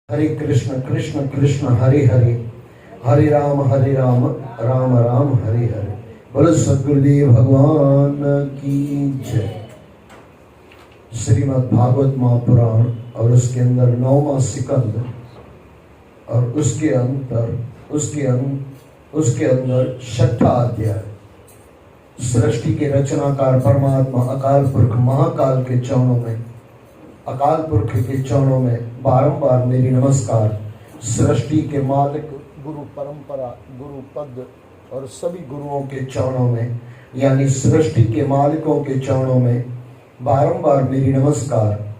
हरे कृष्ण कृष्ण कृष्ण हरे हरे, हरे राम राम राम हरे हरे। बोलो सद्गुरुदेव भगवान की जय। श्रीमद् भागवत महापुराण और उसके अंदर 9वां स्कंद और उसके अंदर 6ठा अध्याय। सृष्टि के रचनाकार परमात्मा अकाल पुरख महाकाल के चरणों में, अकाल पुरख के चरणों में बारंबार मेरी नमस्कार। सृष्टि के मालिक गुरु परंपरा, गुरु पद और सभी गुरुओं के चरणों में, यानी सृष्टि के मालिकों के चरणों में बारंबार मेरी नमस्कार।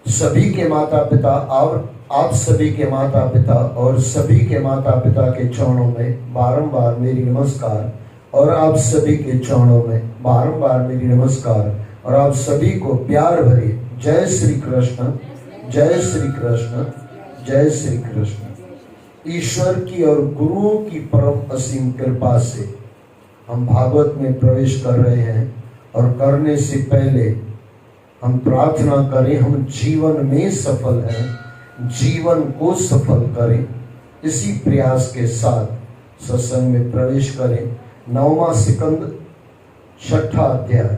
सभी के माता पिता और आप सभी के माता पिता और सभी के माता पिता के चरणों में बारंबार मेरी नमस्कार, और आप सभी के चरणों में बारंबार मेरी नमस्कार, और आप सभी को प्यार भरे जय श्री कृष्ण, जय श्री कृष्ण, जय श्री कृष्ण। ईश्वर की और गुरुओं की परम असीम कृपा से हम भागवत में प्रवेश कर रहे हैं, और करने से पहले हम प्रार्थना करें हम जीवन में सफल हैं, जीवन को सफल करें। इसी प्रयास के साथ सत्संग में प्रवेश करें। 9वां स्कंद 6ठा अध्याय।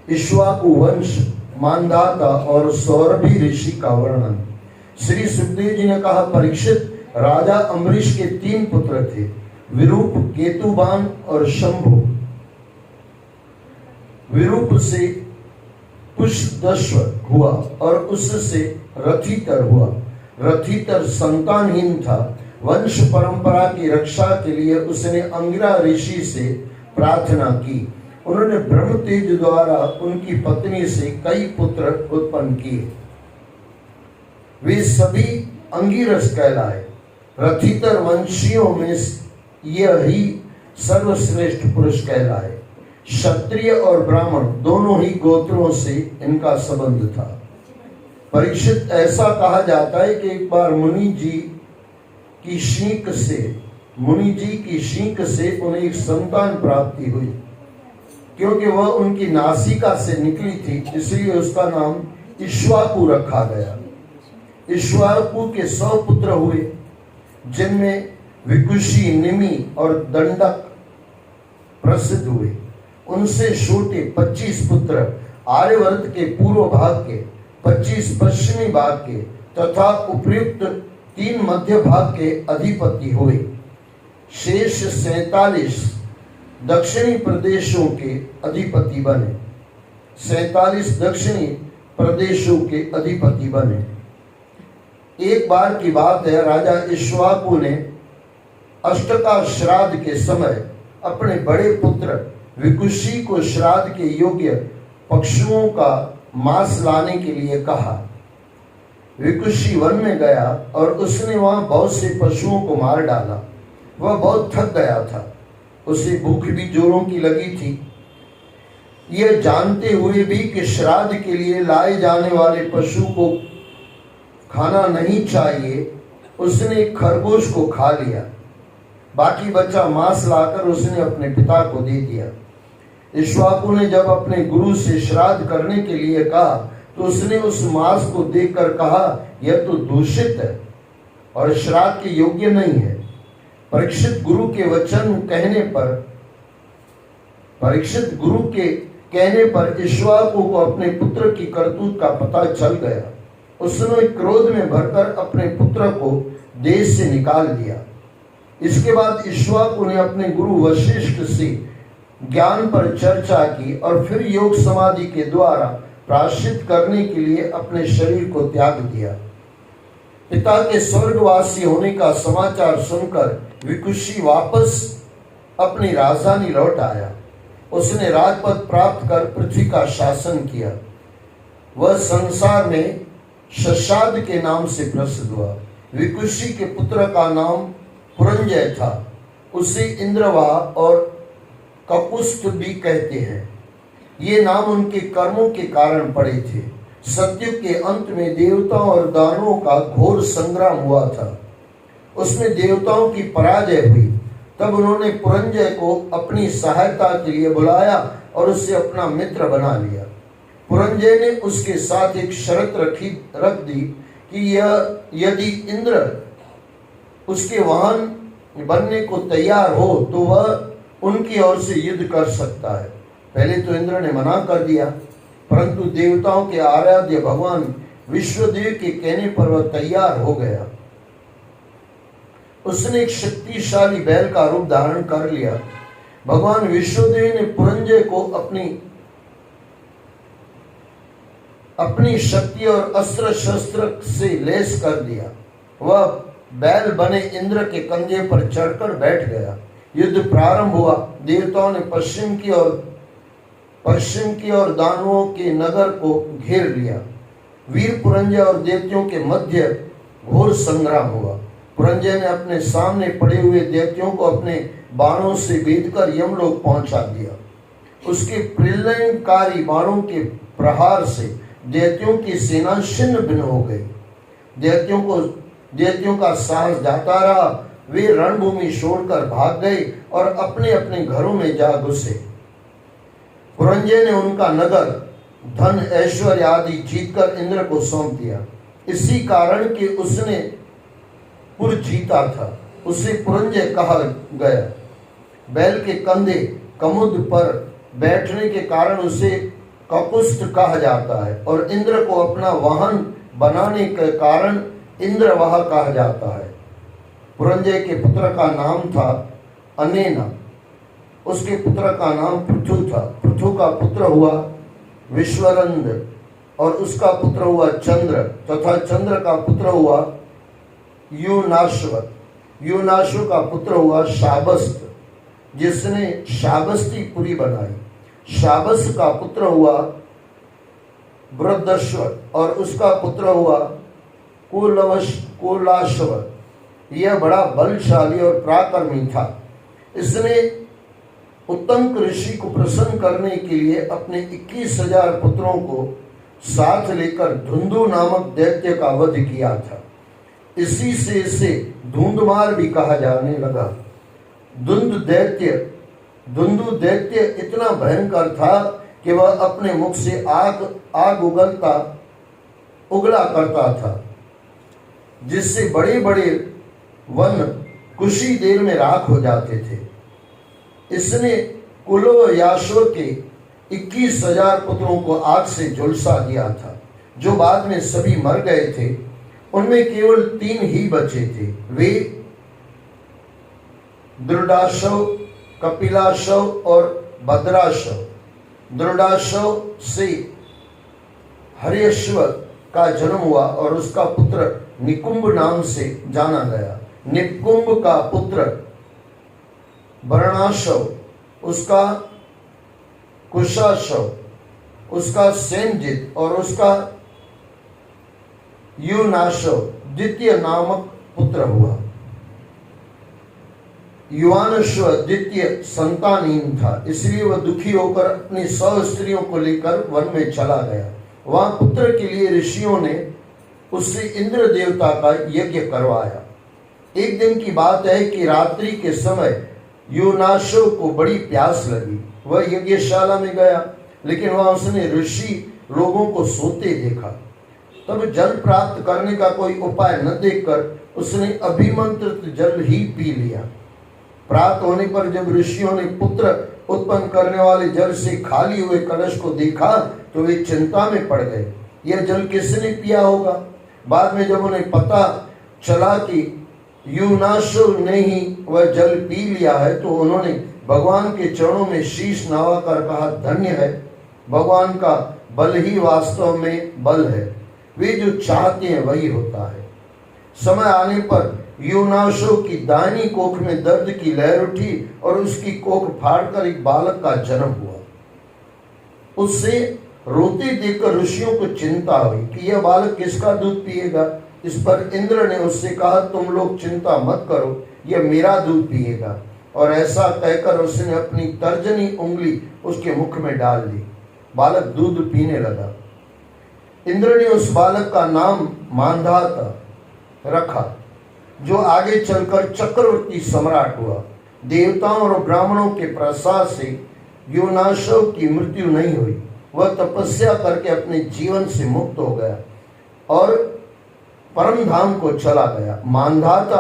इक्ष्वाकु वंश, मानधाता और सौरभी ऋषि का वर्णन। श्री सुखदेव जी ने कहा, परीक्षित, राजा अम्बरीश के 3 पुत्र थे, विरूप, केतुबान और शंभु। विरूप से पुष्पदश्व हुआ और उससे रथितर हुआ। रथितर संतानहीन था। वंश परंपरा की रक्षा के लिए उसने अंगिरा ऋषि से प्रार्थना की। उन्होंने ब्रह्म तेज द्वारा उनकी पत्नी से कई पुत्र उत्पन्न किए। वे सभी अंगिरस कहलाए। रथितर वंशियों में यह ही सर्वश्रेष्ठ पुरुष कहलाए। क्षत्रिय और ब्राह्मण दोनों ही गोत्रों से इनका संबंध था। परीक्षित, ऐसा कहा जाता है कि एक बार मुनि जी की शींक से उन्हें एक संतान प्राप्ति हुई। क्योंकि वह उनकी नासिका से निकली थी, इसलिए उसका नाम इक्ष्वाकु रखा गया। इक्ष्वाकु के 100 पुत्र हुए, जिनमें विकुशी, निमि और दंडक प्रसिद्ध हुए। उनसे छोटे 25 पुत्र आर्यवर्त के पूर्व भाग के, 25 पश्चिमी भाग के तथा उपर्युक्त 3 मध्य भाग के अधिपति हुए। शेष 47 दक्षिणी प्रदेशों के अधिपति बने। 47 दक्षिणी प्रदेशों के अधिपति बने। एक बार की बात है, राजा इक्ष्वाकु ने अष्टका श्राद्ध के समय अपने बड़े पुत्र विकुशी को श्राद्ध के योग्य पशुओं का मांस लाने के लिए कहा। विकुशी वन में गया और उसने वहां बहुत से पशुओं को मार डाला। वह बहुत थक गया था, उसे भूख भी जोरों की लगी थी। यह जानते हुए भी कि श्राद्ध के लिए लाए जाने वाले पशु को खाना नहीं चाहिए, उसने खरगोश को खा लिया। बाकी बचा मांस लाकर उसने अपने पिता को दे दिया। इक्ष्वाकु ने जब अपने गुरु से श्राद्ध करने के लिए कहा, तो उसने उस मांस को देखकर कहा, यह तो दूषित है और श्राद्ध के योग्य नहीं है। परीक्षित गुरु के कहने पर इक्ष्वाकु को अपने पुत्र की करतूत का पता चल गया। उसने क्रोध में भरकर अपने पुत्र को देश से निकाल दिया। इसके बाद इक्ष्वाकु ने अपने गुरु वशिष्ठ से ज्ञान पर चर्चा की और फिर योग समाधि के द्वारा प्रायश्चित करने के लिए अपने शरीर को त्याग दिया। पिता के स्वर्गवासी होने का समाचार सुनकर विकुशी वापस अपनी राजधानी लौट आया। उसने राजपद प्राप्त कर पृथ्वी का शासन किया। वह संसार में शशाद के नाम से प्रसिद्ध हुआ। विकुशी के पुत्र का नाम पुरंजय था। उसे इंद्रवाह और कपुस्त भी कहते हैं। ये नाम उनके कर्मों के कारण पड़े थे। सत्युग के अंत में देवताओं और दानवों का घोर संग्राम हुआ था। उसमें देवताओं की पराजय हुई। तब उन्होंने पुरंजय को अपनी सहायता के लिए बुलाया और उसे अपना मित्र बना लिया। पुरंजय ने उसके साथ एक शर्त रख दी कि यह यदि इंद्र उसके वाहन बनने को तैयार हो तो वह उनकी ओर से युद्ध कर सकता है। पहले तो इंद्र ने मना कर दिया, परंतु देवताओं के आराध्य भगवान विश्वदेव के कहने पर वह तैयार हो गया। उसने एक शक्तिशाली बैल का रूप धारण कर लिया। भगवान विश्वदेव ने पुरंजय को अपनी शक्ति और अस्त्र शस्त्र से लैस कर दिया। वह बैल बने इंद्र के कंधे पर चढ़कर बैठ गया। युद्ध प्रारंभ हुआ। देवताओं ने पश्चिम की ओर दानवों के नगर को घेर लिया। वीर पुरंजय और दैत्यों के मध्य घोर संग्राम हुआ। पुरंजय ने अपने सामने पड़े हुए दैत्यों को अपने बाणों से बेधकर यमलोक पहुंचा दिया। उसके प्रलयंकारी बाणों के प्रहार से दैत्यों की सेना छिन्न भिन्न हो गई। दैत्यों का साहस जाता रहा। वे रणभूमि छोड़कर भाग गए और अपने अपने घरों में जा घुसे। पुरंजय ने उनका नगर, धन, ऐश्वर्य आदि जीतकर इंद्र को सौंप दिया। इसी कारण कि उसने पुर जीता था, उसे पुरंजय कहा गया। बैल के कंधे कमुद पर बैठने के कारण उसे ककुस्थ कहा जाता है और इंद्र को अपना वाहन बनाने के कारण इंद्रवाह कहा जाता है। पुरंजय के पुत्र का नाम था अनेना। उसके पुत्र का नाम पृथु था। पृथु का पुत्र हुआ विश्वरंद और उसका पुत्र हुआ चंद्र तथा चंद्र का पुत्र हुआ युनाश्व। युनाश्व का पुत्र हुआ शाबस्त, जिसने शाबस्ती पुरी बनाई। शाबस का पुत्र हुआ वृद्धश्व और उसका पुत्र हुआ कुलाश्व। यह बड़ा बलशाली और पराक्रमी था। इसने उत्तम ऋषि को प्रसन्न करने के लिए अपने 21,000 पुत्रों को साथ लेकर धुंधु नामक दैत्य का वध किया था। इसी से इसे धुंधमार भी कहा जाने लगा। धुंधु दैत्य इतना भयंकर था कि वह अपने मुख से आग उगला करता था, जिससे बड़े बड़े वन कुछ ही देर में राख हो जाते थे। इसने कुलयाश्व के 21,000 पुत्रों को आग से झुलसा दिया था, जो बाद में सभी मर गए थे। उनमें केवल 3 ही बचे थे। वे दृढ़ाशव, कपिलाशव और भद्राशव। दृढ़ाशव से हर्यश्व का जन्म हुआ और उसका पुत्र निकुंभ नाम से जाना गया। निकुंभ का पुत्र वर्णाशव, उसका कुशाशव, उसका सेनजित और उसका युनाशव द्वितीय नामक पुत्र हुआ। युवानश्व द्वितीय संतानहीन था, इसलिए वह दुखी होकर अपनी 100 स्त्रियों को लेकर वन में चला गया। वहां पुत्र के लिए ऋषियों ने उससे इंद्र देवता का यज्ञ करवाया। एक दिन की बात है कि रात्रि के समय युनाशव को बड़ी प्यास लगी। वह यज्ञशाला में गया, लेकिन वहां उसने ऋषि लोगों को सोते देखा। तब जल प्राप्त करने का कोई उपाय न देखकर उसने अभिमंत्रित जल ही पी लिया। प्राप्त होने पर जब ऋषियों ने पुत्र उत्पन्न करने वाले जल से खाली हुए कलश को देखा तो वे चिंता में पड़ गए। यह जल किसने पिया होगा? बाद में जब उन्हें पता चला कि युनाशव ने ही वह जल पी लिया है, तो उन्होंने भगवान के चरणों में शीश नवाकर कहा, धन्य है, भगवान का बल ही वास्तव में बल है। वे जो चाहते हैं वही होता है। समय आने पर युनाशव की दाहिनी कोख में दर्द की लहर उठी और उसकी कोख फाड़कर एक बालक का जन्म हुआ। उससे रोते देखकर ऋषियों को चिंता हुई कि यह बालक किसका दूध पिएगा। इस पर इंद्र ने उससे कहा, तुम लोग चिंता मत करो, यह मेरा दूध पिएगा। और ऐसा कहकर उसने अपनी तर्जनी उंगली उसके मुख में डाल दी। बालक दूध पीने लगा। इंद्र ने उस बालक का नाम मांधाता रखा, जो आगे चलकर चक्रवर्ती सम्राट हुआ। देवताओं और ब्राह्मणों के प्रसाद से युनाशव की मृत्यु नहीं हुई। वह तपस्या करके अपने जीवन से मुक्त हो गया और परम धाम को चला गया। मांधाता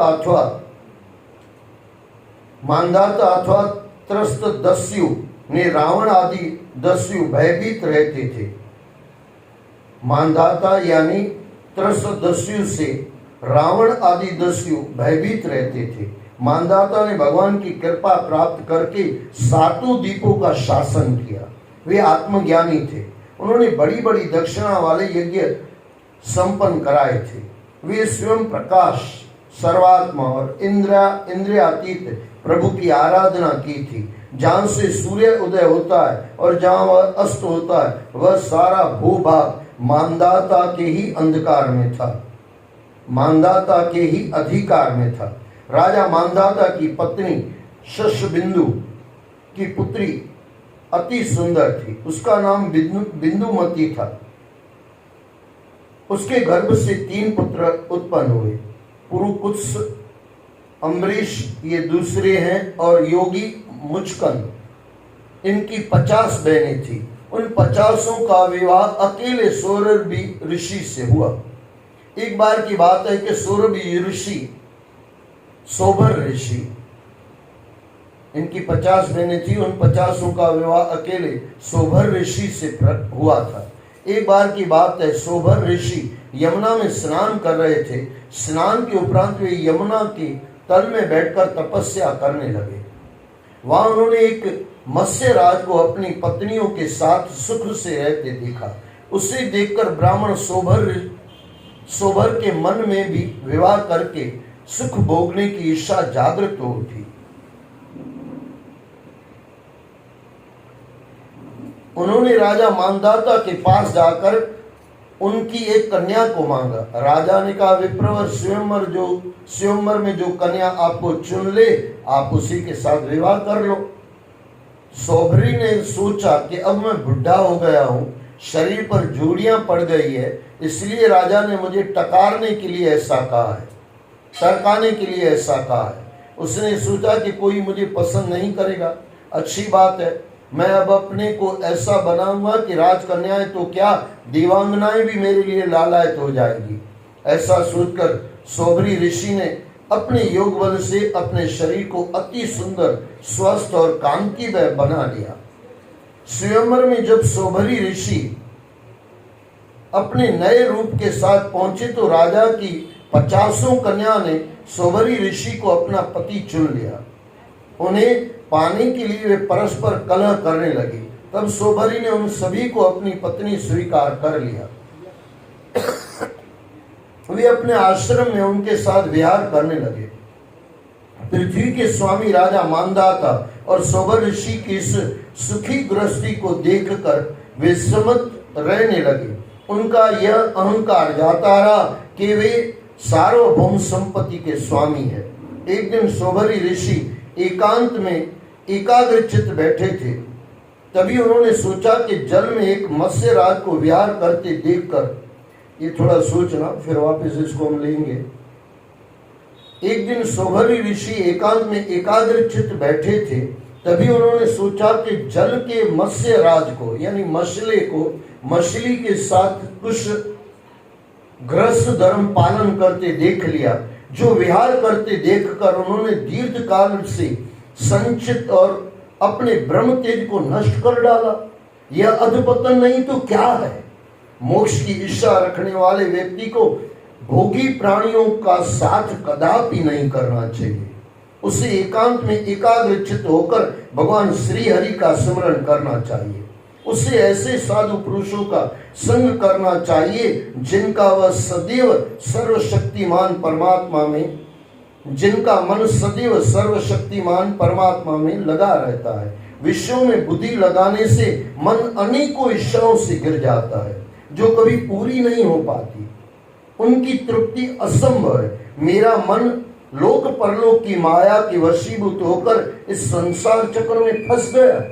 अथवा त्रस्त दस्यु ने रावण आदि दस्यु भयभीत रहते थे। मांधाता यानी त्रस्त दस्यु से रावण आदि दस्यु भयभीत रहते थे। मांधाता ने भगवान की कृपा प्राप्त करके सातों द्वीपों का शासन किया। वे आत्मज्ञानी थे। उन्होंने बड़ी बड़ी दक्षिणा वाले यज्ञ संपन्न कराए थे। वे स्वयं प्रकाश, सर्वात्मा और इंद्रियातीत प्रभु की आराधना की थी। जहाँ से सूर्य उदय होता है और जहाँ वह अस्त होता है, वह सारा भूभाग मांधाता के ही अंधकार में था, मांधाता के ही अधिकार में था। राजा मांधाता की पत्नी शशबिंदु की पुत्री अति सुंदर थी। उसका नाम बिंदुमती था। उसके गर्भ से 3 पुत्र उत्पन्न हुए। पुरुकुत्स, अम्बरीश ये दूसरे हैं, और योगी मुचकंद। इनकी 50 बहनें थी। उन 50 का विवाह अकेले सौरभी ऋषि से हुआ। एक बार की बात है कि सौरभी ऋषि, सोबर ऋषि, इनकी 50 बहनें थी। उन 50 का विवाह अकेले सोबर ऋषि से हुआ था। एक बार की बात है, सोबर ऋषि यमुना में स्नान कर रहे थे। स्नान के उपरांत वे यमुना के तल में बैठकर तपस्या करने लगे। वहां उन्होंने एक मत्स्य राज को अपनी पत्नियों के साथ सुख से रहते देखा। उसे देखकर ब्राह्मण सोबर के मन में भी विवाह करके सुख भोगने की इच्छा जागृत हो उठी। उन्होंने राजा मांधाता के पास जाकर उनकी एक कन्या को मांगा। राजा ने कहा, विप्रवर स्वयंवर में जो कन्या आपको चुन ले, आप उसी के साथ विवाह कर लो। सोबरी ने सोचा कि अब मैं बुढ़ा हो गया हूँ, शरीर पर झुर्रियां पड़ गई है, इसलिए राजा ने मुझे टकारने के लिए ऐसा कहा है, टरकाने के लिए ऐसा कहा है। उसने सोचा कि कोई मुझे पसंद नहीं करेगा, अच्छी बात है, मैं अब अपने को ऐसा बनाऊंगा कि राजकन्याएं तो क्या, देवांगनाएं भी मेरे लिए लालायत हो जाएगी। ऐसा सोचकर सोबरी ऋषि ने अपने योग बल से अपने शरीर को अति सुंदर, स्वस्थ और कांतिमय बना लिया। स्वयंवर में जब सोबरी ऋषि अपने नए रूप के साथ पहुंचे तो राजा की 50 कन्या ने सोबरी ऋषि को अपना पति चुन लिया। उन्हें पाने के लिए वे परस्पर कलह करने लगे। तब सोबरी ने उन सभी को अपनी पत्नी स्वीकार कर लिया। वे अपने आश्रम में उनके साथ विहार करने लगे। पृथ्वी के स्वामी राजा मांधाता और सोबर ऋषि की इस सुखी गृहस्थी को देखकर वे समत रहने लगे। उनका यह अहंकार जाता रहा कि वे सार्वभौम संपत्ति के स्वामी है। एक दिन सोबरी ऋषि एकांत में एकाग्रचित बैठे थे। तभी उन्होंने सोचा कि जल में एक मत्स्य राज को विहार करते देखकर, ये थोड़ा सोचना, फिर वापस इसको हम लेंगे। एक दिन सोबरी ऋषि एकांत में एकाग्रचित बैठे थे। तभी उन्होंने सोचा कि जल के मत्स्य राज को यानी मछली को मछली के साथ कुछ गृहस्थ धर्म पालन करते देख लिया, जो विहार करते देखकर उन्होंने दीर्घ काल से संचित और अपने ब्रह्म तेज को नष्ट कर डाला। यह अधपतन नहीं तो क्या है? मोक्ष की इच्छा रखने वाले व्यक्ति को भोगी प्राणियों का साथ कदापि नहीं करना चाहिए। उसे एकांत में एकाग्रचित होकर भगवान श्री हरि का स्मरण करना चाहिए। उसे ऐसे साधु पुरुषों का संग करना चाहिए जिनका वह सदैव सर्वशक्तिमान परमात्मा में, जिनका मन सदैव सर्वशक्तिमान परमात्मा में लगा रहता है। विषयों में बुद्धि लगाने से मन अनेकों इच्छाओं से गिर जाता है जो कभी पूरी नहीं हो पाती। उनकी तृप्ति असंभव है। मेरा मन लोक परलोक की माया के वशीभूत होकर इस संसार चक्र में फंस गया।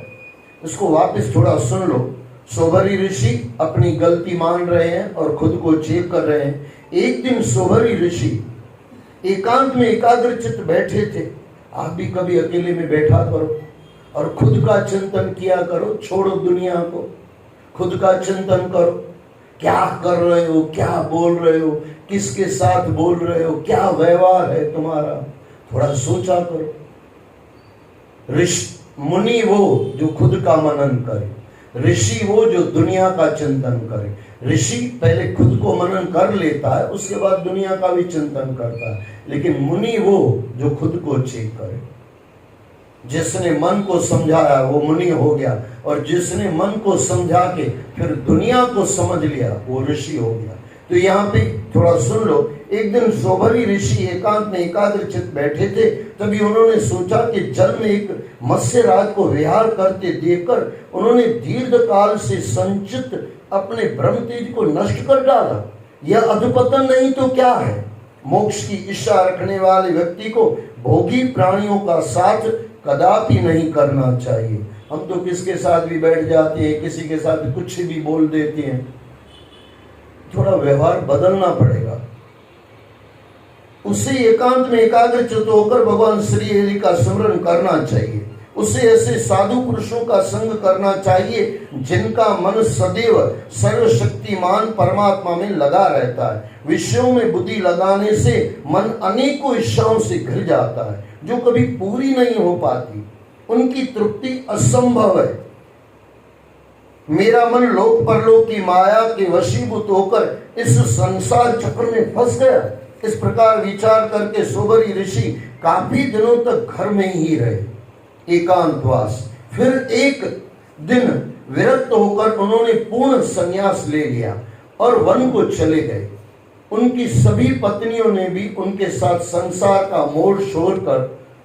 इसको वापस थोड़ा सुन लो। सोबरी ऋषि अपनी गलती मान रहे हैं और खुद को चेक कर रहे हैं। एक दिन सोबरी ऋषि एकांत में एकाग्रचित बैठे थे। आप भी कभी अकेले में बैठा करो और खुद का चिंतन किया करो। छोड़ो दुनिया को, खुद का चिंतन करो। क्या कर रहे हो, क्या बोल रहे हो, किसके साथ बोल रहे हो, क्या व्यवहार है तुम्हारा, थोड़ा सोचा करो। मुनि वो जो खुद का मनन करे, ऋषि वो जो दुनिया का चिंतन करे। ऋषि पहले खुद को मनन कर लेता है, उसके बाद दुनिया का भी चिंतन करता है, लेकिन मुनि वो जो खुद को चेक करे। जिसने मन को समझाया वो मुनि हो गया, और जिसने मन को समझा के फिर दुनिया को समझ लिया वो ऋषि हो गया। तो यहाँ पे थोड़ा सुन लो। एक दिन शोभरी ऋषि एकांत में एकाग्रचित बैठे थे, तभी उन्होंने सोचा कि जल में एक मत्स्यराज को विहार करते देखकर उन्होंने दीर्घ काल से संचित अपने ब्रह्म तेज को नष्ट कर डाला। यह अधपतन नहीं तो क्या है। मोक्ष की इच्छा रखने वाले व्यक्ति को भोगी प्राणियों का साथ कदापि नहीं करना चाहिए। हम तो किसके साथ भी बैठ जाते हैं, किसी के साथ कुछ भी बोल देते हैं। थोड़ा व्यवहार बदलना पड़ेगा। उसे एकांत में एकाग्रचित्त होकर भगवान श्री हरि का स्मरण करना चाहिए। उसे ऐसे साधु पुरुषों का संग करना चाहिए जिनका मन सदैव सर्वशक्तिमान परमात्मा में लगा रहता है। विषयों में बुद्धि लगाने से मन अनेकों इच्छाओं से घिर जाता है जो कभी पूरी नहीं हो पाती। उनकी तृप्ति असंभव है। मेरा मन लोक परलोक की माया के वशीभूत होकर इस संसार चक्र में फंस गया। इस प्रकार विचार करके शोभरी ऋषि काफी दिनों तक घर में ही रहे, एकांतवास। फिर एक दिन विरक्त होकर उन्होंने पूर्ण संन्यास ले लिया और वन को चले गए। उनकी सभी पत्नियों ने भी उनके साथ संसार का मोड़ छोड़कर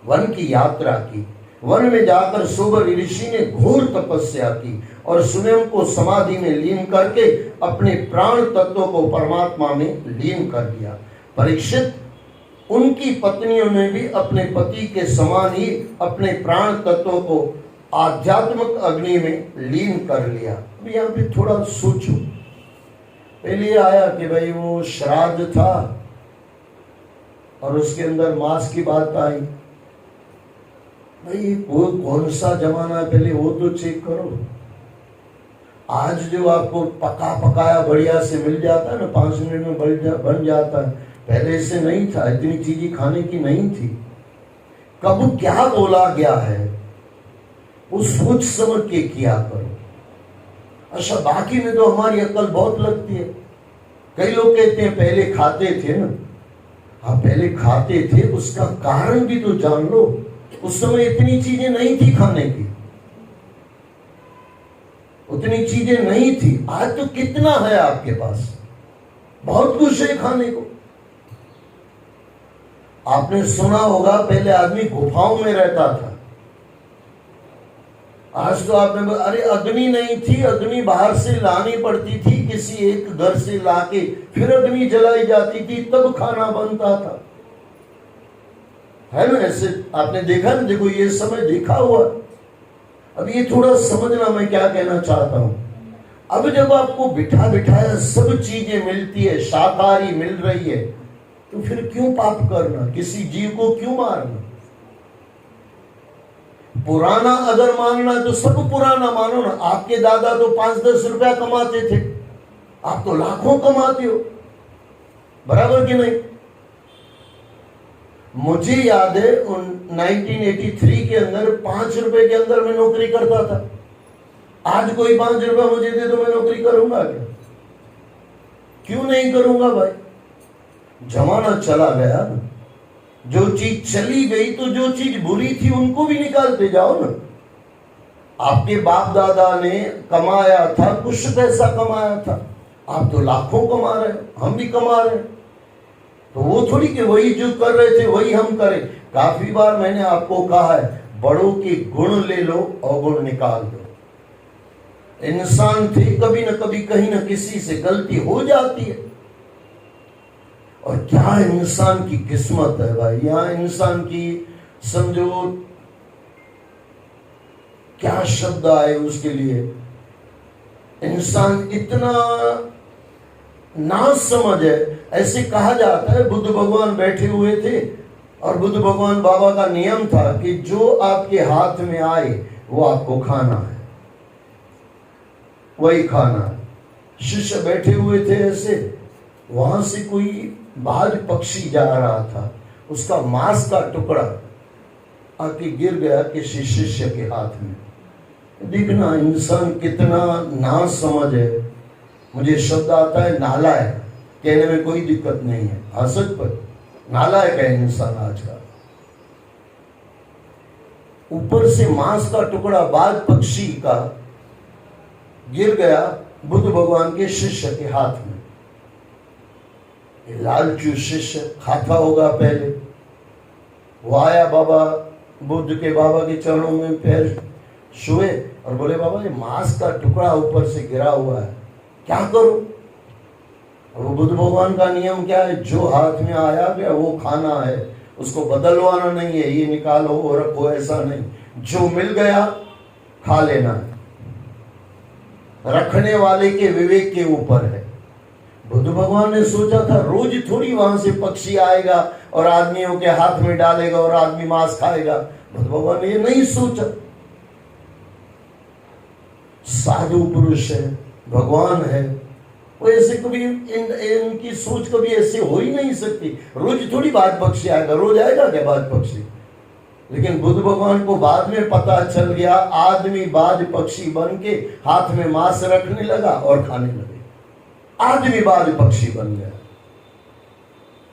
वन की यात्रा की। वन में जाकर शोभरी ऋषि ने घोर तपस्या की और स्वयं को समाधि में लीन करके अपने प्राण तत्वों को परमात्मा में लीन कर दिया। परीक्षित, उनकी पत्नियों ने भी अपने पति के समान ही अपने प्राण तत्वों को आध्यात्मिक अग्नि में लीन कर लिया। अब यहाँ पे थोड़ा सोचो। पहले आया कि भाई वो श्राद्ध था और उसके अंदर मांस की बात आई। भाई वो कौन सा जमाना है, पहले वो तो चेक करो। आज जो आपको पका पकाया बढ़िया से मिल जाता है ना, 5 मिनट में बन जाता है। पहले से नहीं था, इतनी चीजें खाने की नहीं थी। कब क्या बोला गया है वो सोच समझ के किया करो। अच्छा, बाकी में तो हमारी अक्ल बहुत लगती है। कई लोग कहते हैं पहले खाते थे ना। हाँ, पहले खाते थे, उसका कारण भी तो जान लो। उस समय इतनी चीजें नहीं थी खाने की, उतनी चीजें नहीं थी। आज तो कितना है आपके पास, बहुत कुछ है खाने को। आपने सुना होगा पहले आदमी गुफाओं में रहता था। आज तो आपने, अरे अग्नि नहीं थी, अग्नि बाहर से लानी पड़ती थी, किसी एक घर से लाके फिर अग्नि जलाई जाती थी, तब खाना बनता था, है ना। ऐसे आपने देखा ना, देखो ये समय देखा हुआ। अब ये थोड़ा समझना मैं क्या कहना चाहता हूं। अब जब आपको बिठा बिठाया सब चीजें मिलती है, शाकाहारी मिल रही है, तो फिर क्यों पाप करना, किसी जीव को क्यों मारना। पुराना अगर मानना है तो सब पुराना मानो ना। आपके दादा तो 5-10 रुपया कमाते थे, आप तो लाखों कमाते हो, बराबर कि नहीं। मुझे याद है 1983 के अंदर 5 रुपए के अंदर मैं नौकरी करता था। आज कोई 5 रुपए मुझे दे तो मैं नौकरी करूंगा क्या? क्यों नहीं करूंगा भाई? जमाना चला गया ना। जो चीज चली गई तो जो चीज बुरी थी उनको भी निकालते जाओ ना। आपके बाप दादा ने कमाया था, कुछ पैसा कमाया था, आप तो लाखों कमा रहे हो, हम भी कमा रहे हैं। तो वो थोड़ी कि वही जो कर रहे थे वही हम करें। काफी बार मैंने आपको कहा है, बड़ों के गुण ले लो, अवगुण निकाल दो। इंसान थे, कभी न कभी कहीं न किसी से गलती हो जाती है। और क्या इंसान की किस्मत है भाई, यहाँ इंसान की समझो क्या शब्द आए उसके लिए। इंसान इतना ना समझ है। ऐसे कहा जाता है, बुद्ध भगवान बैठे हुए थे और बुद्ध भगवान बाबा का नियम था कि जो आपके हाथ में आए वो आपको खाना है, वही खाना है। शिष्य बैठे हुए थे ऐसे, वहां से कोई बाज पक्षी जा रहा था, उसका मांस का टुकड़ा आके गिर गया किसी शिष्य के हाथ में। देखना इंसान कितना ना समझ है। मुझे शब्द आता है नालायक, कहने में कोई दिक्कत नहीं है, हसद पर नालायक है इंसान आज का। ऊपर से मांस का टुकड़ा बाज पक्षी का गिर गया बुद्ध भगवान के शिष्य के हाथ में। लालचू शिष्य खाता होगा पहले, वो आया बाबा बुद्ध के बाबा के चरणों में पैर छुए और बोले बाबा ये मांस का टुकड़ा ऊपर से गिरा हुआ है, क्या करूं? और वो बुद्ध भगवान का नियम क्या है, जो हाथ में आया गया वो खाना है, उसको बदलवाना नहीं है, ये निकालो वो रखो, ऐसा नहीं, जो मिल गया खा लेना है। रखने वाले के विवेक के ऊपर है। बुद्ध भगवान ने सोचा था रोज थोड़ी वहां से पक्षी आएगा और आदमियों के हाथ में डालेगा और आदमी मांस खाएगा। बुद्ध भगवान ने ये नहीं सोचा। साधु पुरुष है, भगवान है, वो ऐसे कभी इनकी सोच कभी ऐसे हो ही नहीं सकती। रोज थोड़ी बाज पक्षी आएगा, रोज आएगा क्या बाज पक्षी? लेकिन बुद्ध भगवान को बाद में पता चल गया, आदमी बाज पक्षी बन के हाथ में मांस रखने लगा और खाने लगे, आदमी बाज पक्षी बन गया।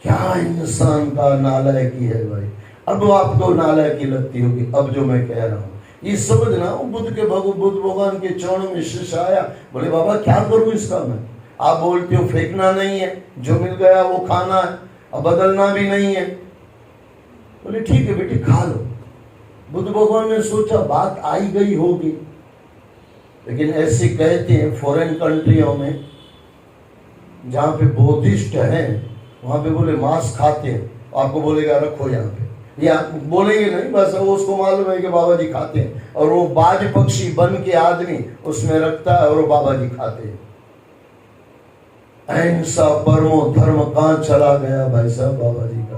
क्या इंसान का नालायकी है भाई। अब आपको नालायकी लगती होगी अब जो मैं कह रहा हूं, ये समझना। बुद्ध भगवान के चरणों में शिष्य आया, बोले बाबा क्या करूं इसका मैं? आप बोलते हो फेंकना नहीं है, जो मिल गया वो खाना है, अब बदलना भी नहीं है। बोले ठीक है बेटी खा लो। बुद्ध भगवान ने सोचा बात आई गई होगी, लेकिन ऐसे कहते हैं फॉरेन कंट्रियों में जहां पे बौद्धिस्ट हैं वहां पे बोले मांस खाते हैं, आपको बोलेगा रखो यहाँ पे, या बोलेंगे नहीं, बस वो उसको मालूम है कि बाबा जी खाते हैं, और वो बाज पक्षी बन के आदमी उसमें रखता है और वो बाबा जी खाते हैं। अहिंसा परमो धर्म कहां चला गया भाई साहब बाबा जी का।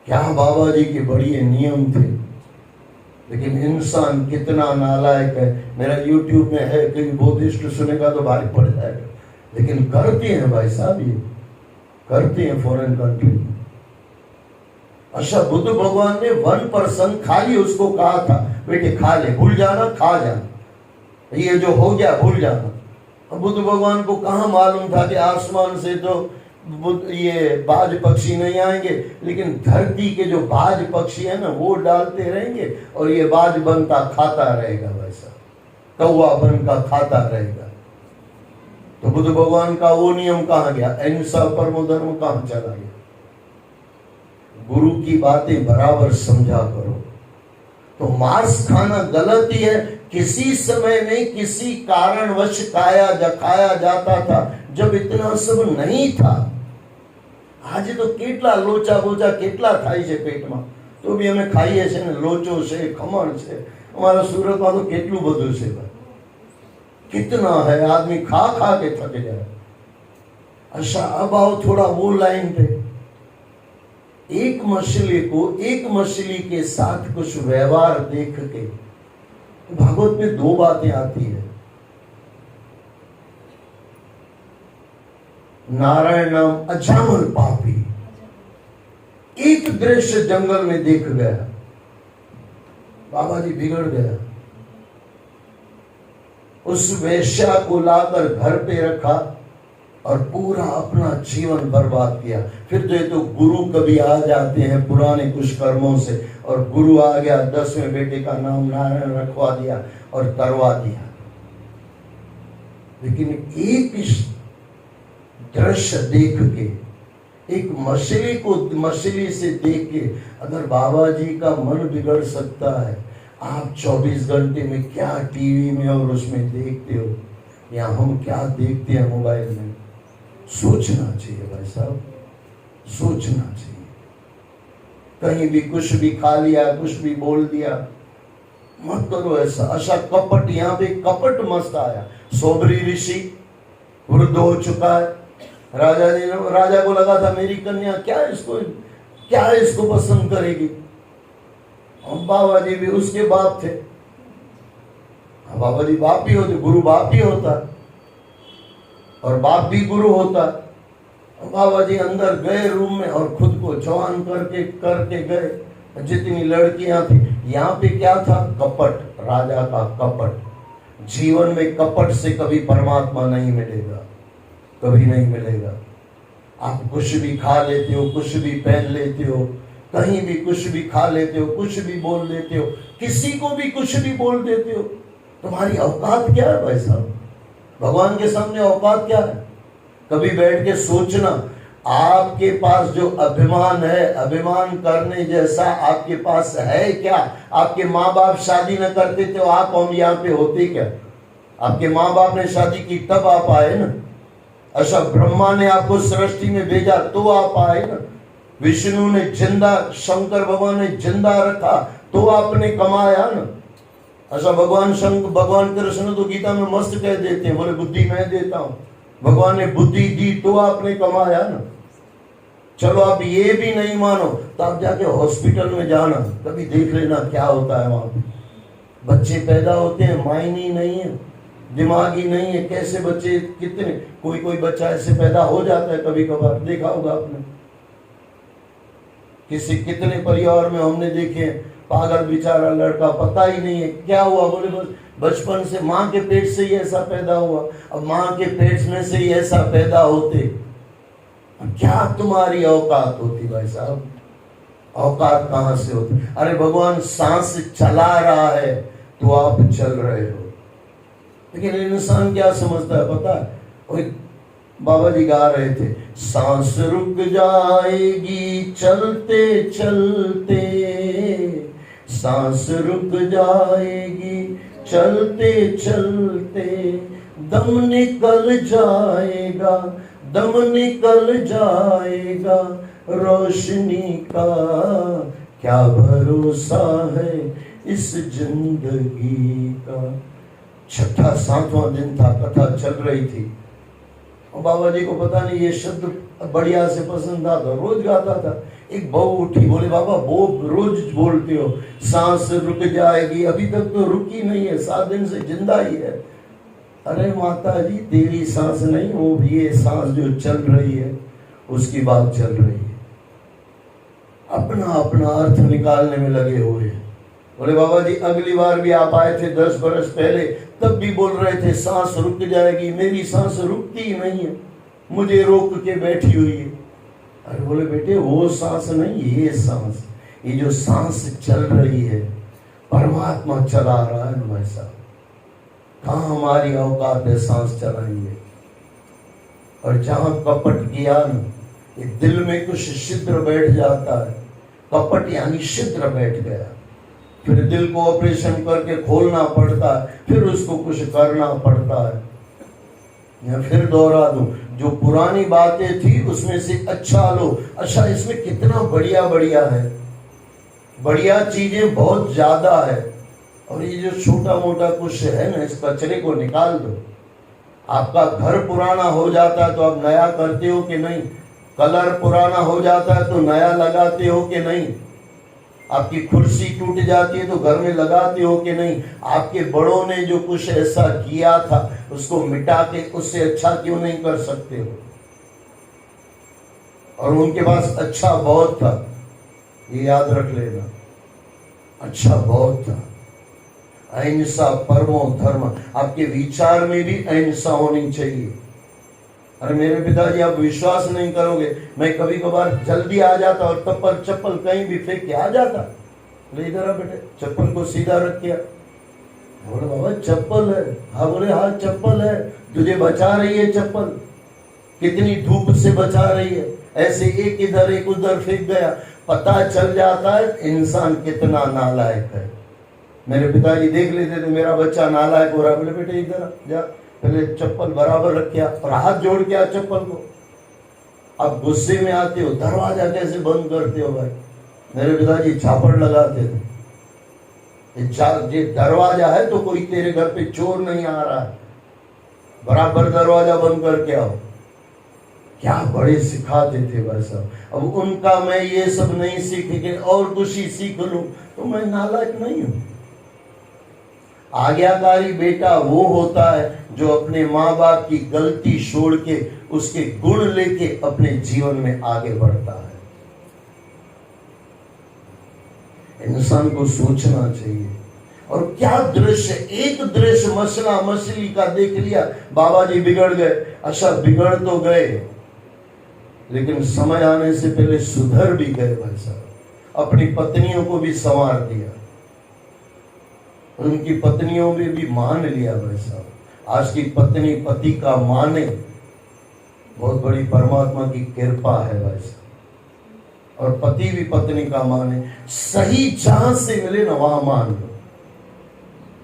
क्या बाबा जी के बढ़िया नियम थे, लेकिन इंसान कितना नालायक है। मेरा YouTube में है, कहीं बौद्धिस्ट सुनेगा तो भारी पड़ जाएगा, लेकिन करते हैं भाई साहब, ये करते हैं फॉरेन कंट्री में। अच्छा बुद्ध भगवान ने 1% खाली उसको कहा था बेटे खा ले, भूल जाना, खा जाना, ये जो हो गया भूल जाना। अब बुद्ध भगवान को कहाँ मालूम था कि आसमान से तो ये बाज पक्षी नहीं आएंगे, लेकिन धरती के जो बाज पक्षी है ना वो डालते रहेंगे और ये बाज बनता खाता रहेगा, वैसा कौवा बनका खाता रहेगा। तो बुद्ध भगवान का वो नियम कहाँ गया, अहिंसा परमो धर्म कहाँ चला गया? गुरु की बातें बराबर समझा करो। तो मांस खाना गलत ही है। किसी समय में किसी कारणवश खाया जाता था जब इतना सब नहीं था। आज तो કેટલા લોચા બોચા કેટલા થાય છે પેટમાં, તો બી અમે ખાઈએ છે ને, લોચો છે, ખમણ છે, અમારા સુરતમાં તો કેટલું બધું છે ભાઈ, कितना है, आदमी खा खा के थक जाए। अच्छा अब आओ थोड़ा वो लाइन पे, एक मछली के साथ कुछ व्यवहार देख के भागवत में 2 बातें आती है। नारायण नाम अजामल पापी, एक दृश्य जंगल में देख गया, बाबा जी बिगड़ गया। उस वेश्या को लाकर घर पे रखा और पूरा अपना जीवन बर्बाद किया। फिर तो ये तो गुरु कभी आ जाते हैं पुराने कुछ कर्मों से, और गुरु आ गया, 10वें बेटे का नाम नारायण रखवा दिया और तरवा दिया। लेकिन एक दृश्य देख के, एक मछली से देख के अगर बाबा जी का मन बिगड़ सकता है, आप 24 घंटे में क्या टीवी में और उसमें देखते हो, या हम क्या देखते हैं मोबाइल में। सोचना चाहिए भाई साहब, सोचना चाहिए। कहीं भी कुछ भी खा लिया, कुछ भी बोल दिया, मत करो ऐसा। अच्छा कपट, यहाँ पे कपट मस्त आया। सोबरी ऋषि वृद्ध हो चुका है, राजा को लगा था मेरी कन्या क्या इसको पसंद करेगी। बाबा जी भी उसके बाप थे, बाबा जी बाप ही होते, गुरु बाप ही होता। और बाप भी गुरु होता है। बाबा जी अंदर गए रूम में और खुद को जवान करके गए। जितनी लड़कियां थी, यहाँ पे क्या था? कपट, राजा का कपट। जीवन में कपट से कभी परमात्मा नहीं मिलेगा, कभी नहीं मिलेगा। आप कुछ भी खा लेते हो, कुछ भी पहन लेते हो, कहीं भी कुछ भी खा लेते हो, कुछ भी बोल लेते हो, किसी को भी कुछ भी बोल देते हो। तुम्हारी औकात क्या है भाई साहब? भगवान के सामने औकात क्या है? कभी बैठ के सोचना, आपके पास जो अभिमान है, अभिमान करने जैसा आपके पास है क्या? आपके माँ बाप शादी न करते तो आप हम यहाँ पे होते क्या? आपके माँ बाप ने शादी की तब आप आए ना। अच्छा, ब्रह्मा ने आपको सृष्टि में भेजा तो आप आए ना। विष्णु ने जिंदा, शंकर भगवान ने जिंदा रखा तो आपने कमाया ना। अच्छा, भगवान कृष्ण तो गीता में मस्त कह देते हैं, बोले बुद्धि मैं देता हूं। भगवान ने बुद्धि दी तो आपने कमाया ना। चलो आप ये भी नहीं मानो तो आप जाके हॉस्पिटल में जाना, कभी देख लेना क्या होता है वहां पे। बच्चे पैदा होते हैं, माइंड ही नहीं है, दिमाग ही नहीं है। कैसे बच्चे, कितने, कोई बच्चा ऐसे पैदा हो जाता है, कभी कभार देखा होगा आपने। कितने परिवार में हमने देखे, पागल बेचारा लड़का, पता ही नहीं है क्या हुआ, बोले बस बचपन से माँ के पेट से ही ऐसा पैदा हुआ। अब माँ के पेट में से ही ऐसा पैदा होते, क्या तुम्हारी औकात होती भाई साहब? औकात कहां से होती? अरे भगवान सांस चला रहा है तो आप चल रहे हो। लेकिन इंसान क्या समझता है पता है? बाबा जी गा रहे थे, सांस रुक जाएगी चलते चलते, सांस रुक जाएगी चलते चलते, दम निकल जाएगा, दम निकल जाएगा, रोशनी का क्या भरोसा है इस जिंदगी का। छठा सातवां दिन था, कथा चल रही थी और बाबा जी को पता नहीं ये शब्द बढ़िया से पसंद आता, रोज गाता था। एक बहू उठी, बोले बाबा वो रोज बोलते हो सांस रुक जाएगी, अभी तक तो रुकी नहीं है, 7 दिन से जिंदा ही है। अरे माता जी तेरी सांस नहीं, वो भी ये सांस जो चल रही है उसकी बात चल रही है। अपना अपना अर्थ निकालने में लगे हुए हैं। बोले बाबा जी अगली बार भी आप आए थे 10 बरस पहले, तब भी बोल रहे थे सांस रुक जाएगी, मेरी सांस रुकती ही नहीं है, मुझे रोक के बैठी हुई है। अरे बोले बेटे वो सांस नहीं, ये सांस, ये जो सांस चल रही है परमात्मा चला रहा है ना भाई साहब। कहाँ हमारी औकात है सांस चलाएंगे? और जहां कपट किया ना, ये दिल में कुछ छिद्र बैठ जाता है, कपट यानी छिद्र बैठ गया, फिर दिल को ऑपरेशन करके खोलना पड़ता है, फिर उसको कुछ करना पड़ता है। या फिर दोहरा दूं, जो पुरानी बातें थी उसमें से अच्छा लो। अच्छा इसमें कितना बढ़िया बढ़िया है, बढ़िया चीजें बहुत ज्यादा है, और ये जो छोटा मोटा कुछ है ना, इस कचरे को निकाल दो। आपका घर पुराना हो जाता है तो आप नया करते हो कि नहीं? कलर पुराना हो जाता है तो नया लगाते हो कि नहीं? आपकी कुर्सी टूट जाती है तो घर में लगाते हो कि नहीं? आपके बड़ों ने जो कुछ ऐसा किया था उसको मिटा के उससे अच्छा क्यों नहीं कर सकते हो? और उनके पास अच्छा बहुत था, ये याद रख लेना, अच्छा बहुत था। अहिंसा परमो धर्म, आपके विचार में भी अहिंसा होनी चाहिए। अरे मेरे पिताजी आप विश्वास नहीं करोगे, मैं कभी कभार जल्दी आ जाता और चप्पल कहीं भी फेंक के आ जाता। बोले इधर आ बेटे, चप्पल को सीधा रख के। बोले बाबा चप्पल है। हाँ बोले हाँ चप्पल है, तुझे बचा रही है चप्पल, कितनी धूप से बचा रही है। ऐसे एक इधर एक उधर फेंक गया, पता चल जाता है इंसान कितना नालायक है। मेरे पिताजी देख लेते थे मेरा बच्चा नालायक हो रहा, बोले बेटे इधर जा, पहले चप्पल बराबर रखिया और हाथ जोड़ के आ चप्पल को। अब गुस्से में आते हो, दरवाजा कैसे बंद करते हो भाई? मेरे पिताजी झापड़ लगाते थे, ये दरवाजा है तो कोई तेरे घर पे चोर नहीं आ रहा है, बराबर दरवाजा बंद करके आओ। क्या बड़े सिखाते थे भाई साहब। अब उनका मैं ये सब नहीं सीख के और कुछ ही सीख लूं तो मैं नालायक नहीं हूं। आज्ञाकारी बेटा वो होता है जो अपने माँ बाप की गलती छोड़ के उसके गुण लेके अपने जीवन में आगे बढ़ता है। इंसान को सोचना चाहिए। और क्या दृश्य, एक दृश्य मसला मछली का देख लिया, बाबा जी बिगड़ गए। अच्छा बिगड़ तो गए, लेकिन समय आने से पहले सुधर भी गए भाई साहब। अपनी पत्नियों को भी संवार दिया, उनकी पत्नियों में भी मान लिया भाई साहब। आज की पत्नी पति का माने, बहुत बड़ी परमात्मा की कृपा है भाई साहब। और पति भी पत्नी का माने, सही जहां से मिले ना वहां मान लो।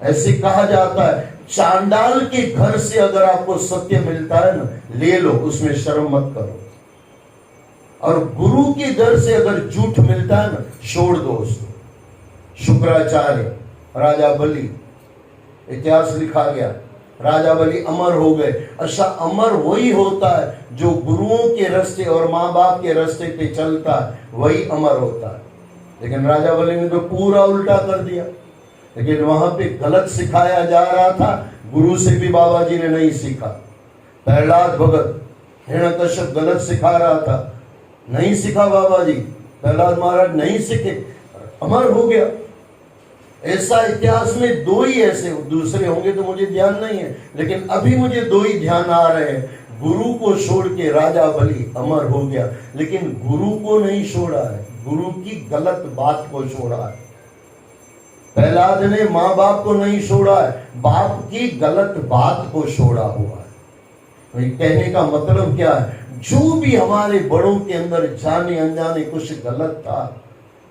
ऐसे कहा जाता है चांडाल के घर से अगर आपको सत्य मिलता है ना, ले लो, उसमें शर्म मत करो। और गुरु के दर से अगर झूठ मिलता है ना, छोड़ दो उसको। शुक्राचार्य, राजा बलि, इतिहास लिखा गया, राजा बलि अमर हो गए। अच्छा अमर वही होता है जो गुरुओं के रास्ते और माँ बाप के रास्ते पे चलता है, वही अमर होता है। लेकिन राजा बलि ने तो पूरा उल्टा कर दिया। लेकिन वहां पे गलत सिखाया जा रहा था, गुरु से भी बाबा जी ने नहीं सीखा। प्रहलाद भगत, हिरण्यकश्यप गलत सिखा रहा था, नहीं सीखा बाबा जी, प्रहलाद महाराज नहीं सीखे, अमर हो गया। ऐसा इतिहास में दो ही ऐसे, दूसरे होंगे तो मुझे ध्यान नहीं है, लेकिन अभी मुझे दो ही ध्यान आ रहे हैं। गुरु को छोड़ के राजा बलि अमर हो गया, लेकिन गुरु को नहीं छोड़ा है, गुरु की गलत बात को छोड़ा है। प्रहलाद ने माँ बाप को नहीं छोड़ा है, बाप की गलत बात को छोड़ा हुआ है। कहने का मतलब क्या है, जो भी हमारे बड़ों के अंदर जाने अनजाने कुछ गलत था,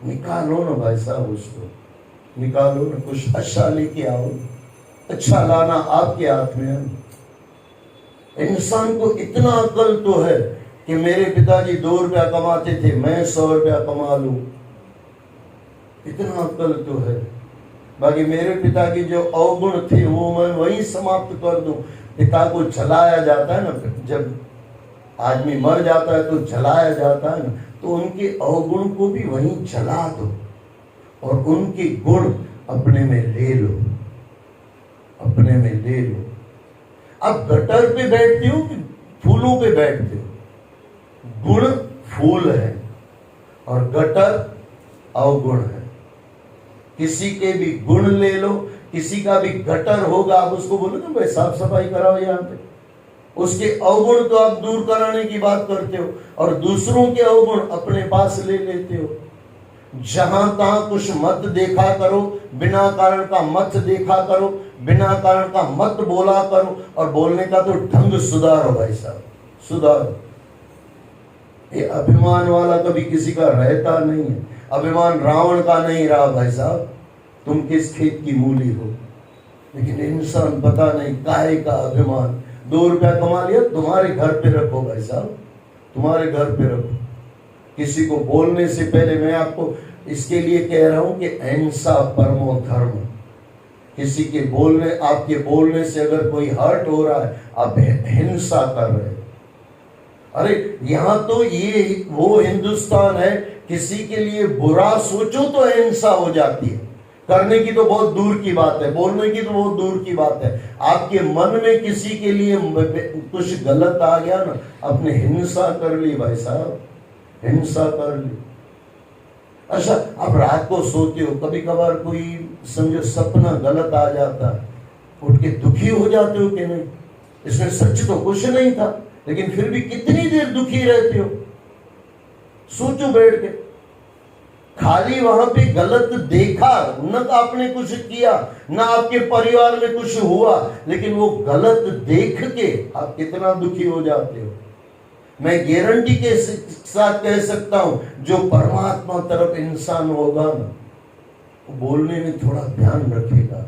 निकालो ना भाई साहब, उसको निकालो ना, कुछ अच्छा लेके आओ। अच्छा लाना आपके हाथ में है। इंसान को इतना अकल तो है कि मेरे पिताजी 2 रुपया कमाते थे, मैं 100 रुपया कमा लूं, इतना अकल तो है। बाकी मेरे पिता की जो अवगुण थे वो मैं वही समाप्त कर दूं। पिता को जलाया जाता है ना, जब आदमी मर जाता है तो जलाया जाता है ना, तो उनके अवगुण को भी वहीं जला दो और उनके गुण अपने में ले लो, अपने में ले लो। अब गटर पे बैठते हो कि फूलों पे बैठते हो? गुण फूल है और गटर अवगुण है। किसी के भी गुण ले लो, किसी का भी गटर होगा, आप उसको बोलो ना भाई साफ सफाई कराओ यहाँ पे, उसके अवगुण तो आप दूर कराने की बात करते हो और दूसरों के अवगुण अपने पास ले लेते हो। जहां तहां कुछ मत देखा करो, बिना कारण का मत देखा करो, बिना कारण का मत बोला करो, और बोलने का तो ढंग सुधारो भाई साहब, सुधारो। ये अभिमान वाला कभी किसी का रहता नहीं है। अभिमान रावण का नहीं रहा भाई साहब, तुम किस खेत की मूली हो। लेकिन इंसान पता नहीं काहे का अभिमान, 2 रुपया कमा लिया, तुम्हारे घर पे रखो भाई साहब, तुम्हारे घर पे रखो। किसी को बोलने से पहले मैं आपको इसके लिए कह रहा हूं कि अहिंसा परमो धर्म। किसी के बोलने, आपके बोलने से अगर कोई हर्ट हो रहा है, आप हिंसा कर रहे हैं। अरे यहाँ तो ये वो हिंदुस्तान है, किसी के लिए बुरा सोचो तो अहिंसा हो जाती है। करने की तो बहुत दूर की बात है, बोलने की तो बहुत दूर की बात है। आपके मन में किसी के लिए कुछ गलत आ गया ना, आपने हिंसा कर ली भाई साहब, हिंसा कर ली। अच्छा आप रात को सोते हो, कभी कभार कोई समझो सपना गलत आ जाता है, उठ के दुखी हो जाते हो कि नहीं? इसमें सच तो कुछ नहीं था, लेकिन फिर भी कितनी देर दुखी रहते हो? सोचो बैठ के। खाली वहां पे गलत देखा, न तो आपने कुछ किया, न आपके परिवार में कुछ हुआ, लेकिन वो गलत देख के आप कितना दुखी हो जाते हो। मैं गारंटी के साथ कह सकता हूं, जो परमात्मा तरफ इंसान होगा ना, वो बोलने में थोड़ा ध्यान रखेगा,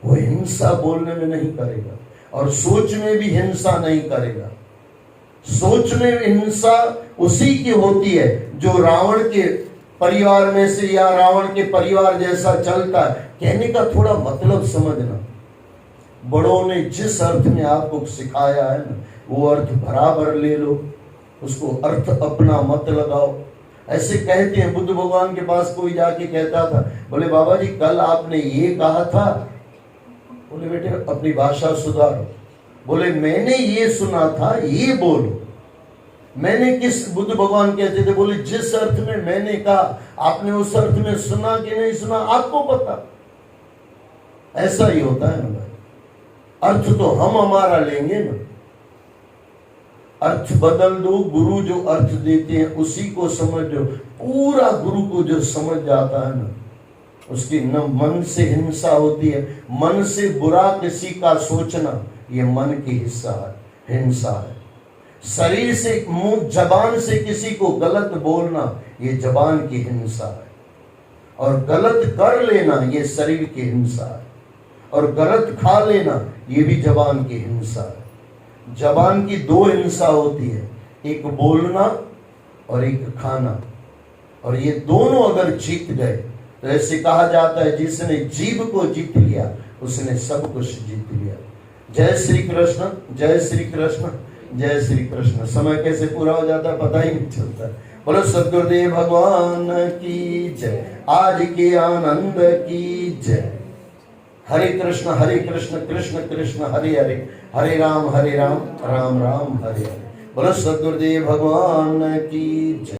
वो हिंसा बोलने में नहीं करेगा और सोच में भी हिंसा नहीं करेगा। सोच में हिंसा उसी की होती है जो रावण के परिवार में से या रावण के परिवार जैसा चलता है। कहने का थोड़ा मतलब समझना, बड़ों ने जिस अर्थ में आपको सिखाया है ना, वो अर्थ बराबर ले लो, उसको अर्थ अपना मत लगाओ। ऐसे कहते हैं, बुद्ध भगवान के पास कोई जाके कहता था, बोले बाबा जी कल आपने ये कहा था बोले बेटे अपनी भाषा सुधारो। बोले मैंने ये सुना था, ये बोलो। मैंने किस, बुद्ध भगवान कहते थे, बोले जिस अर्थ में मैंने कहा आपने उस अर्थ में सुना कि नहीं सुना आपको पता। ऐसा ही होता है ना भाई, अर्थ तो हम हमारा लेंगे ना, अर्थ बदल दो। गुरु जो अर्थ देते हैं उसी को समझ लो। पूरा गुरु को जो समझ जाता है ना, उसकी न मन से हिंसा होती है। मन से बुरा किसी का सोचना ये मन की हिंसा है। शरीर से, मुंह जबान से किसी को गलत बोलना ये जबान की हिंसा है। और गलत कर लेना ये शरीर की हिंसा है। और गलत खा लेना ये भी जबान की हिंसा है। जबान की दो हिंसा होती है, एक बोलना और एक खाना। और ये दोनों अगर जीत गए तो ऐसे कहा जाता है जिसने जीभ को जीत लिया उसने सब कुछ जीत लिया। जय श्री कृष्ण, जय श्री कृष्ण, जय श्री कृष्ण। समय कैसे पूरा हो जाता है पता ही नहीं चलता। बोलो सद्गुरुदेव भगवान की जय, आज के आनंद की जय। हरे कृष्ण कृष्ण कृष्ण हरे हरे, हरे राम राम राम हरे हरे। बोलो सद्गुरुदेव भगवान की जय।